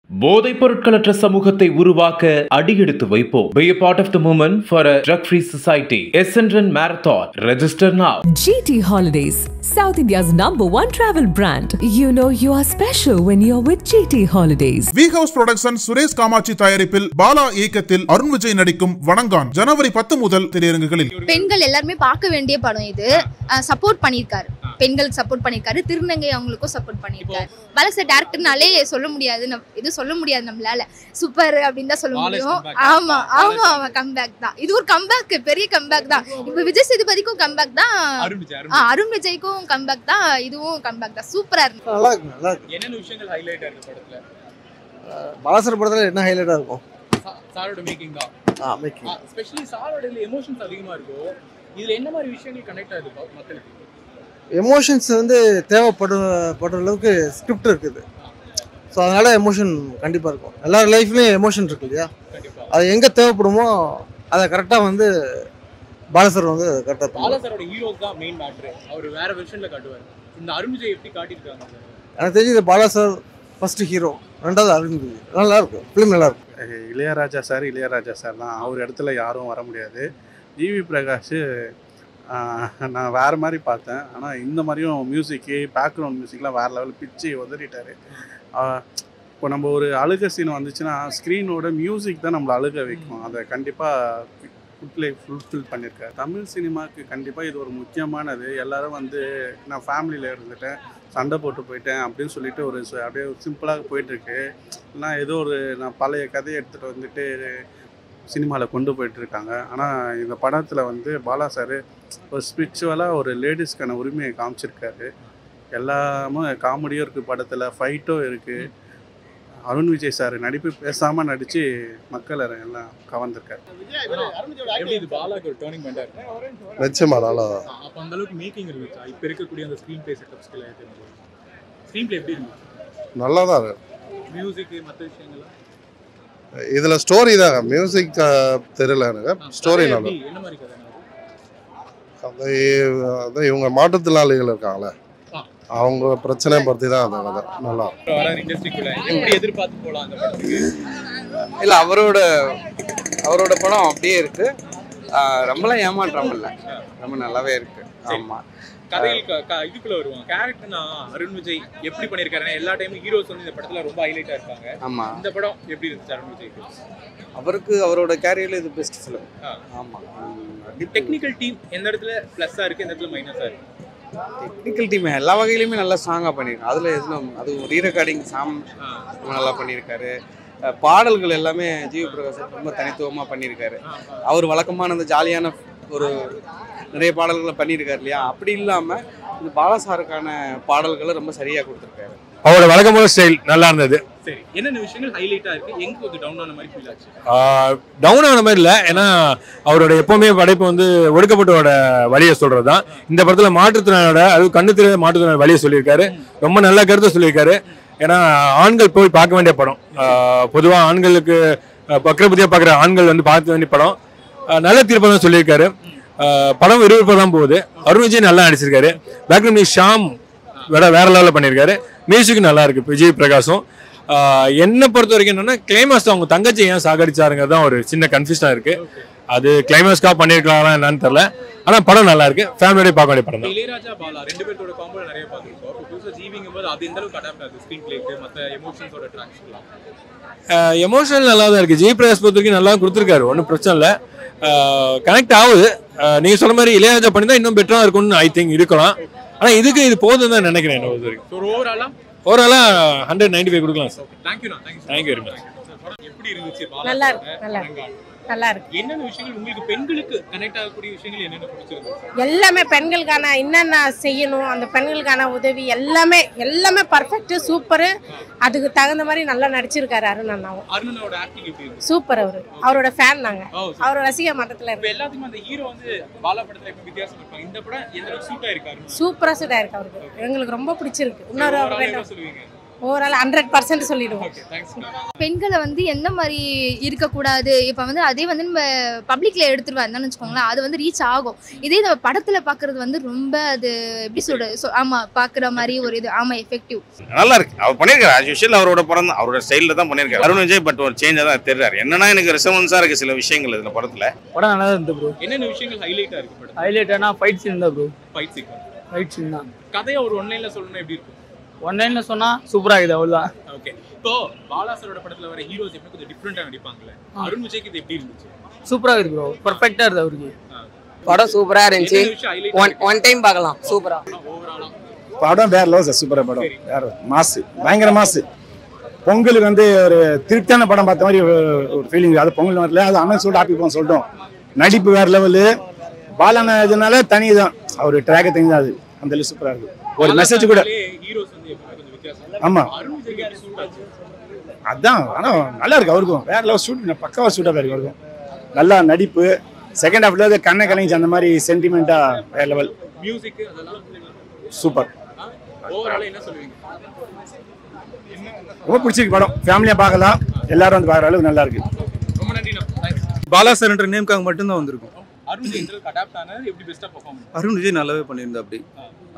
போதைப் பொருட்களற்ற சமூகத்தை உருவாக்க அடியெடுத்து வைப்போம். Be a part of the movement for a drug-free society. SNRN Marathon. Register now. GT Holidays, South India's #1 travel brand. You know you are special when you're with GT Holidays. V House Production Suresh Kamakshi தயாரிப்பில் பாலா இயக்கத்தில் அருண் விஜய் நடிக்கும் வணங்கான் ஜனவரி 10 முதல் திரையரங்குகளில். பெண்கள் எல்லாருமே பார்க்க வேண்டிய படம் இது. சப்போர்ட் பண்ணிருக்காரு, பெண்களுக்கு சப்போர்ட் பண்ணிருக்காரு, திருநங்கை அவங்களுக்கும் சப்போர்ட் பண்ணிருக்காரு. பாலா டைரக்டர்னாலே சொல்ல முடியாது, இது சொல்ல முடியாது நம்மளால. சூப்பர் அப்படின்னு தான் சொல்ல முடியும். ஆமா ஆமா ஆமா, கம்பேக் தான் இது. ஒரு கம்பேக், பெரிய கம்பேக் தான். இப்ப விஜய் சேதுபதிக்கும் கம்பேக் தான், அருண் விஜய்க்கும் கம்பேக் தான், இதுவும் கம்பேக் தான். சூப்பரா இருக்கு. நல்லா இருக்கு, நல்லா இருக்கு. என்னென்ன விஷயங்கள் ஹைலைட் ஆகுது படத்துல? பாலாசர் படத்துல என்ன ஹைலைட்டா இருக்கும்? சாரோட மேக்கிங் தான். மேக்கிங் ஸ்பெஷலி சாரோட எமோஷன்ஸ் அதிகமா இருக்கும். இதுல என்ன மாதிரி விஷயங்கள் கனெக்ட் ஆகுது மக்களுக்கு? எமோஷன்ஸ் வந்து தேவைப்படுற அளவுக்கு ஸ்கிரிப்ட் இருக்குது. ஸோ அதனால எமோஷன் கண்டிப்பாக இருக்கும். எல்லார் லைஃப்லேயும் எமோஷன் இருக்கு இல்லையா, அது எங்கே தேவைப்படுமோ அதை கரெக்டாக வந்து பாலசர் வந்து கரெக்டாக இருக்கும். பாலசரோட ஹீரோஸ் தான் மெயின் மேட்ரு. அவர் வேற வெர்ஷன்ல காட்டுவார். இந்த அருண் விஜய் எப்படி காட்டியிருக்காங்க? எனக்கு தெரிஞ்சு இது பாலசர் ஃபர்ஸ்ட் ஹீரோ, ரெண்டாவது அருண் விஜய். நல்லா இருக்கும், ஃபிலிம் நல்லா இருக்கும். இளையராஜா சார் தான். அவர் இடத்துல யாரும் வர முடியாது. ஜிவி பிரகாஷ் நான் வேறு மாதிரி பார்த்தேன். ஆனால் இந்த மாதிரியும் மியூசிக்கு, பேக்ரவுண்ட் மியூசிக்லாம் வேறு லெவலில் பிச்சு உதறிட்டார். இப்போ நம்ம ஒரு அழுக சீன் வந்துச்சுன்னா ஸ்க்ரீனோட மியூசிக் தான் நம்மளை அழுக வைக்கும். அதை கண்டிப்பாக ஃபுல்ஃபில் பண்ணியிருக்காரு. தமிழ் சினிமாவுக்கு கண்டிப்பாக இது ஒரு முக்கியமானது. எல்லோரும் வந்து நான் ஃபேமிலியில் இருந்துட்டேன், சண்டை போட்டு போயிட்டேன் அப்படின்னு சொல்லிட்டு அப்படியே சிம்பிளாக போயிட்டுருக்கு. இல்லைனா ஏதோ நான் பழைய கதையை எடுத்துகிட்டு வந்துட்டு சினிமாவில் கொண்டு போயிட்டுருக்காங்க. ஆனால் இந்த படத்தில் வந்து பாலா சார் ஒரு ஸ்பிரிச்சுவலாக ஒரு லேடிஸ்க்கான உரிமையை காமிச்சிருக்காரு. எல்லாமே காமெடியும் இருக்குது படத்தில், ஃபைட்டும் இருக்குது. அருண் விஜய் சார் நடிப்பு பேசாமல் நடித்து மக்கள் எல்லாம் கவர்ந்துருக்காரு. நிச்சயமா நல்லா அப்போ அந்த அளவுக்கு மேக்கிங் இருந்துச்சா? இப்போ இருக்கக்கூடிய அந்த ஸ்க்ரீன் பிளே செட்டப்ஸ்க்கு ஸ்க்ரீன் பிளே எப்படி இருந்துச்சு? நல்லா தான் இருக்கு. மியூசிக் மற்ற விஷயங்கள்லாம் இதில் ஸ்டோரி தான், மியூசிக் தெரியல எனக்கு. ஸ்டோரி நல்லா. என்ன மாதிரி கதை? அதான் இவங்க மாற்றுத்திறனாளிகள் இருக்காங்களே, அவங்க பிரச்சனை பற்றி தான் அந்த கதை. நல்லா இண்டஸ்ட்ரிக்குள்ள எப்படி எதிர்பார்த்து போகலாம் அந்த படத்துக்கு? இல்லை, அவரோட படம் அப்படியே இருக்கு. ரொம்பலாம் ஏமாற்றம் இல்லை, ரொம்ப நல்லாவே இருக்கு. ஆமாம், கதையில் இதுக்குள்ள வருவாங்க கேரக்டர்னா அருண் விஜய் எப்படி பண்ணியிருக்காருன்னா எல்லா டைமும் ஹீரோஸ் வந்து இந்த படத்துல ரொம்ப ஹைலைட்டா இருக்காங்க. ஆமாம், இந்த படம் எப்படி இருந்துச்சு அருண் விஜய்க்கு? அவரோட கேரியர்ல இது பெஸ்ட் ஃபிலிம். ஆமாம், டெக்னிக்கல் டீம் எந்த இடத்துல ப்ளஸ்ஸா இருக்கு, எந்த இடத்துல மைனஸா இருக்கு? டெக்னிக்கல் டீம் எல்லா வகையிலுமே நல்லா ஸ்ட்ராங்காக பண்ணியிருக்காங்க. அதில் எதுவும் அது ரீரெக்கார்டிங் நல்லா பண்ணியிருக்காரு. பாடல்கள் எல்லாமே ஜிவி பிரகாஷ் ரொம்ப தனித்துவமாக பண்ணியிருக்காரு. அவர் வழக்கமான அந்த ஜாலியான ஒரு நிறைய பாடல்களை பண்ணியிருக்காரு இல்லையா, அப்படி இல்லாமல் இது பாலாசாருக்கான பாடல்களை ரொம்ப சரியாக கொடுத்துருக்காரு. அவரோட வழக்கமான ஸ்டைல் நல்லா இருந்தது. சரி, என்னென்ன விஷயங்கள் ஹைலைட்டா இருக்கு? எங்க கொஞ்சம் டவுன் ஆன மாதிரி ஃபீல் ஆச்சு? டவுன் ஆன மாதிரி இல்லை, ஏன்னா அவரோட எப்பவுமே படைப்பு வந்து ஒடுக்கப்பட்டோட வழியை சொல்றது தான். இந்த படத்துல மாற்றுத்திறனோட, அது கண்ணு தெரியாத மாற்றுத்திறனோட வழியை சொல்லியிருக்காரு. ரொம்ப நல்ல கருத்தை சொல்லியிருக்காரு. ஏன்னா ஆண்கள் போய் பார்க்க வேண்டிய படம். பொதுவாக ஆண்களுக்கு பக்கரபதியாக பார்க்குற ஆண்கள் வந்து பார்க்க வேண்டிய படம். நல்ல தீர்ப்பு தான் சொல்லியிருக்காரு. படம் விறுவிறுப்பாக தான் போகுது. அருண் விஜய் நல்லா நடிச்சிருக்காரு. பேக்ரவுண்ட் ஷாம் வேற லெவலில் பண்ணியிருக்காரு. மியூசிக்கும் நல்லா இருக்கு. விஜய் பிரகாஷும் என்னை பொறுத்த வரைக்கும் என்னன்னா, கிளைமாக்ஸ் அவங்க தங்கச்சி ஏன் சாகடிச்சாருங்கிறது தான் ஒரு சின்ன கன்ஃபியூஷனாக இருக்கு. அது கிளைமாக்ஸ்க்காக பண்ணியிருக்கலாம் என்னன்னு தெரியல. ஆனால் படம் நல்லா இருக்கு, ஃபேமிலியோட பார்க்க வேண்டிய படம் தான். இளையராஜா பாலா ரெண்டு பேரோட காம்போ நிறைய பார்த்துருக்கோம். புதுசாக ஜீவிங்கும் போது அது எந்த அளவுக்கு அடாப்ட் ஆகுது ஸ்க்ரீன் பிளேக்கு, மற்ற எமோஷன்ஸோட ட்ராக்ஸ்லாம்? எமோஷனல் நல்லா தான் இருக்கு. ஜி பிரகாஷ் பொறுத்த வரைக்கும் நல்லா கொடுத்துருக்காரு, ஒன்றும் பிரச்சனை இல்லை. கனெக்ட் ஆகுது. நீங்கள் சொன்ன மாதிரி இளையராஜா பண்ணி தான் இன்னும் பெட்டராக இருக்கும்னு ஐ திங்க் இருக்கலாம். ஆனால் இது போதும் தான் நினைக்கிறேன். என்ன பொறுத்த வரைக்கும் ஓவராலாக 195 கொடுக்கலாம் சார். Thank you very much. எப்படி இருந்துச்சு? நல்லா இருக்கு. என்னென்ன விஷயங்கள் உங்களுக்கு பெண்களுக்கு கனெக்ட் ஆகக்கூடிய விஷயங்கள் என்னென்ன பிடிச்சிருக்கு? எல்லாமே பெண்களுக்கான என்னென்ன செய்யணும், அந்த பெண்களுக்கான உதவி எல்லாமே பர்ஃபெக்ட், சூப்பர். அதுக்கு தகுந்த மாதிரி நல்லா நடிச்சிருக்காரு அருண் அண்ணாவும். அருணனோட ஆக்டிங் எப்படி இருக்கு? சூப்பர். அவரோட ஃபேன் நாங்க, அவரோட ரசிக மட்டத்துல இருக்கு. எல்லாத்துக்கும் அந்த ஹீரோ வந்து பாலா படத்துல எப்படி வித்தியாசம் இருப்பாங்க, இந்த படம் எந்த அளவுக்கு சூட் ஆயிருக்கு? சூப்பரா சூட் ஆயிருக்கு. அவருக்கு எங்களுக்கு ரொம்ப பிடிச்சிருக்கு. இன்னொரு சொல்லுவீங்க ஓவரால் 100% சொல்லிடுவோம். பெண்களை வந்து எந்த மாதிரி இருக்கக்கூடாது, இப்போ வந்து அதே வந்து நம்ம பப்ளிக்ல எடுத்துருவாருன்னு வச்சுக்கோங்களேன், அது வந்து ரீச் ஆகும். இதே நம்ம படத்துல பாக்குறது வந்து ரொம்ப அது எப்படி சொல்றது, ஆமா பாக்குற மாதிரி ஒரு இது, ஆமா எஃபெக்டிவ் நல்லா இருக்கு. அவர் பண்ணியிருக்காரு ஆஸ் யூஷுவல், அவரோட படம் தான், அவரோட ஸ்டைலில் தான் பண்ணியிருக்காரு அருண் விஜய். பட் ஒரு சேஞ்சாக தான் தெரிறாரு. என்னன்னா எனக்கு ரெசவன்ஸாக இருக்கு சில விஷயங்கள் இதில் படத்தில். படம் நல்லா இருந்தது ப்ரோ. என்னென்ன விஷயங்கள் ஹைலைட்டாக இருக்கு படம்? ஹைலைட்டானா ஃபைட் சீன் தான் bro. Fight sequence. Fight scene தான். கதையை ஒரு ஒன்லைனில் சொல்லணும் எப்படி இருக்கும்? ஒன்லைன்ல சொன்னா சூப்பரா இருக்குது அவ்வளவுதான். ஓகே. இப்போ பாலா சாரோட படத்துல வர ஹீரோஸ் எப்படி கொஞ்சம் டிஃபரெண்டா நடிப்பாங்கல, அருண் விஜய்க்கு இது எப்படி இருந்துச்சு? சூப்பரா இருக்குது ப்ரோ. பெர்ஃபெக்ட்டா இருக்கு அவருக்கு. படம் சூப்பரா இருந்துச்சு. ஒன் டைம் பார்க்கலாம். சூப்பரா. படம் வேற லெவல். சூப்பரா படம். வேற மாஸ், பயங்கர மாஸ். பொங்கலுக்கு வந்து ஒரு திருப்தியான படம் பார்த்த மாதிரி ஒரு ஃபீலிங். அது பொங்கல் வரல, அது அண்ணன் சொல்லிட்டு ஹாப்பி போன் சொல்லிட்டோம். நடிப்பு வேற லெவலு. பாலான இதனால தனி தான், அவர் ட்ராக் தனி தான். அது அந்த சூப்பரா இருக்கு. ஒரு மெசேஜ் கூட. ஆமா அதான், ஆனா நல்லா இருக்கு அவருக்கும். வேற லெவல் ஷூட், பக்காவா ஷூட்டா இருக்கு அவருக்கும். நல்லா நடிப்பு. செகண்ட் ஹாஃப்ல கண்ணை கலைஞ்சி அந்த மாதிரி சென்டிமெண்டா வேற லெவல். மியூசிக் அதெல்லாம் சூப்பர். ஓவரால் என்ன சொல்லுவீங்க? ரொம்ப பிடிச்சிருக்கு படம். ஃபேமிலியா பார்க்கலாம், எல்லாரும் வந்து பார்க்குற அளவுக்கு நல்லா இருக்கு. ரொம்ப நன்றிண்ணா. பாலா சார்ன்ற நேம்காக மட்டும்தான் வந்திருக்கும். அருண் விஜய் இன்டர்வியூக்கு அடாப்ட் ஆனது எப்படி பெஸ்டா பெர்ஃபார்ம்? அருண் விஜய் நல்லாவே பண்ணியிருந்தா. அப்படி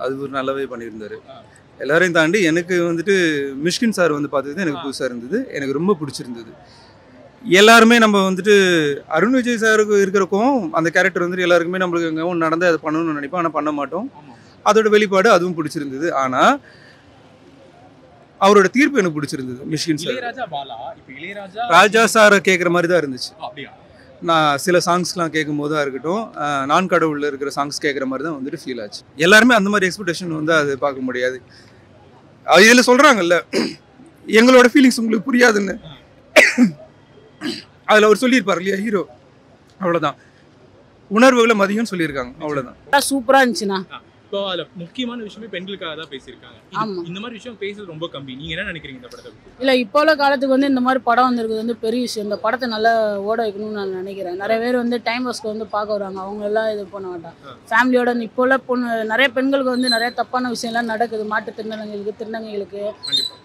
அது ஒரு நல்லாவே பண்ணியிருந்தாரு. எல்லாரையும் தாண்டி எனக்கு வந்துட்டு மிஷ்கின் சார் வந்து பார்த்தது எனக்கு புதுசாக இருந்தது. எனக்கு ரொம்ப பிடிச்சிருந்தது. எல்லாருமே நம்ம வந்துட்டு அருண் விஜய் சாருக்கு இருக்கிறக்கும் அந்த கேரக்டர் வந்துட்டு எல்லாருக்குமே நம்மளுக்கு எங்கே நடந்து அதை பண்ணணும்னு நினைப்போம், ஆனால் பண்ண மாட்டோம். அதோட வெளிப்பாடு அதுவும் பிடிச்சிருந்தது. ஆனால் அவரோட தீர்ப்பு எனக்கு பிடிச்சிருந்தது. மிஷ்கின் சார் ராஜா சாரை கேட்குற மாதிரி தான் இருந்துச்சு. நான் சில சாங்ஸ்லாம் கேட்கும் போதாக இருக்கட்டும், நான் கடவுளில் இருக்கிற சாங்ஸ் கேட்குற மாதிரி தான் வந்துட்டு ஃபீல் ஆச்சு. எல்லாருமே அந்த மாதிரி எக்ஸ்பெக்டேஷன் வந்து அது பார்க்க முடியாது. இதில் சொல்கிறாங்கல்ல, எங்களோட ஃபீலிங்ஸ் உங்களுக்கு புரியாதுன்னு. அதில் அவர் சொல்லியிருப்பார் இல்லையா ஹீரோ, அவ்வளோதான். உணர்வுகளை மதியம்னு சொல்லியிருக்காங்க, அவ்வளோதான். சூப்பராக இருந்துச்சுண்ணா. இப்போ அதில் முக்கியமான விஷயமே பெண்களுக்காக தான் பேசியிருக்காங்க. இந்த மாதிரி விஷயம் பேசுறது ரொம்ப கம்மி. நீங்கள் என்ன நினைக்கிறீங்க இந்த படத்தை? இல்லை, இப்போ உள்ள காலத்துக்கு வந்து இந்த மாதிரி படம் வந்திருக்குது வந்து பெரிய விஷயம். இந்த படத்தை நல்லா ஓட வைக்கணும்னு நான் நினைக்கிறேன். நிறைய பேர் வந்து டைம் பாஸ்க்கு வந்து பார்க்க வராங்க, அவங்க எல்லாம் இது பண்ண மாட்டாங்க. ஃபேமிலியோட இப்போ உள்ள நிறைய பெண்களுக்கு வந்து நிறைய தப்பான விஷயம்லாம் நடக்குது. மாற்றுத்திறனாளிகளுக்கு, திருநங்கைகளுக்கு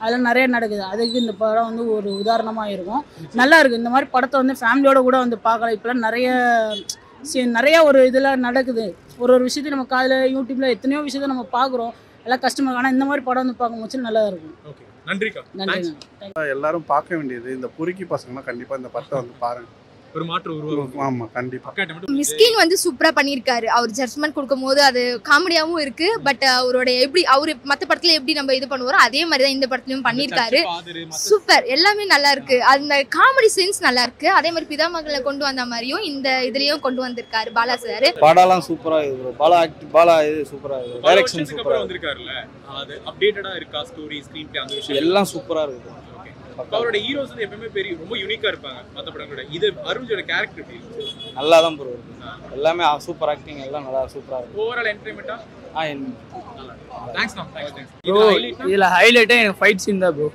அதெல்லாம் நிறைய நடக்குது. அதுக்கு இந்த படம் வந்து ஒரு உதாரணமாக இருக்கும். நல்லா இருக்குது. இந்த மாதிரி படத்தை வந்து ஃபேமிலியோட கூட வந்து பார்க்கலாம். இப்போலாம் நிறைய ஒரு இதெல்லாம் நடக்குது. ஒரு விஷயத்தையும் நம்ம காதில் யூடியூப்ல எத்தனையோ விஷயத்தை நம்ம பார்க்குறோம், எல்லாம் கஷ்டமாக. ஆனால் இந்த மாதிரி படம் வந்து பார்க்கும்போது நல்லா இருக்கும். நன்றி. எல்லாரும் பார்க்க வேண்டியது இந்த பொறுக்கி பசங்கலாம் கண்டிப்பா இந்த படத்தை வந்து பாருங்க. ஒரு மாற்று உருவாகும். ஆமா கண்டிப்பா. மிஸ்கின் வந்து சூப்பரா பண்ணியிருக்காரு. அவர் ஜட்ஜ்மெண்ட் கொடுக்கும்போது அது காமெடியாவும் இருக்கு. பட் அவரோட எப்படி அவரு மற்ற படத்துல எப்படி நம்ம இது பண்ணுவோம் அதே மாதிரி தான் இந்த படத்துலயும் பண்ணியிருக்காரு. சூப்பர், எல்லாமே நல்லா இருக்கு. அந்த காமெடி சீன்ஸ் நல்லா இருக்கு. அதே மாதிரி பிதாமகளை கொண்டு வந்த மாதிரியும் இந்த இதுலயும் கொண்டு வந்திருக்காரு பாலா சார். படம்லாம் சூப்பரா இருக்கு. பாலா இது சூப்பரா இருக்கு. டைரக்ஷன் சூப்பரா வந்திருக்காருல்ல, அது அப்டேட்டடா இருக்கா? ஸ்டோரி, ஸ்கிரீன் பிளே, அந்த விஷயம் எல்லாம் சூப்பரா இருக்கு. அவரோட ஹீரோஸ் வந்து எப்பவுமே பெரிய ரொம்ப யூனிக்கா இருப்பாங்க மற்ற படங்களோட. இது அருண்ஜோட கேரக்டர் எப்படி இருக்கு? நல்லா தான் ப்ரோ இருக்கு. எல்லாமே சூப்பர் ஆக்டிங் எல்லாம் நல்லா சூப்பரா இருக்கு. ஓவரால் என்டர்டெயின்மெண்டா? தேங்க்ஸ். இதுல ஹைலைட்டே எனக்கு ஃபைட் சீன் தான் ப்ரோ.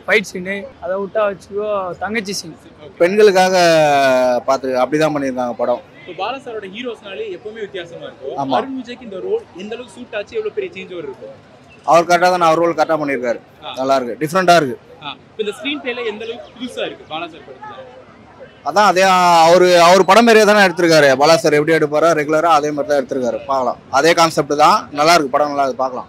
ஃபைட் சீன் அதை விட்டா வச்சுக்கோ தங்கச்சி சீன். பெண்களுக்காக பார்த்து அப்படிதான் பண்ணியிருக்காங்க படம். இப்போ பாலா சாரோட ஹீரோஸ்னாலே எப்பவுமே வித்தியாசமா இருக்கும். அருண் விஜய்க்கு இந்த ரோல் எந்த அளவுக்கு சூட் ஆச்சு, எவ்வளவு பெரிய சேஞ்ச் ஓவர் இருக்கும்? அவர் கரெக்டாக தான், அவர் ரோல் கரெக்டாக பண்ணியிருக்காரு. நல்லா இருக்கு, டிஃப்ரெண்டா இருக்கு. இந்த ஸ்கிரீன் பிளேல எந்த அளவுக்கு புதுசா இருக்கு பாலா சார் படத்துல? அதான் அதே அவர் படம் மாதிரியே தானே எடுத்திருக்காரு. பாலா சார் எப்படி எடுப்பாரோ ரெகுலரா அதே மாதிரி தான் எடுத்திருக்காரு. பார்க்கலாம், அதே கான்செப்ட் தான். நல்லா இருக்கு படம், நல்லா இருக்கு, பார்க்கலாம்.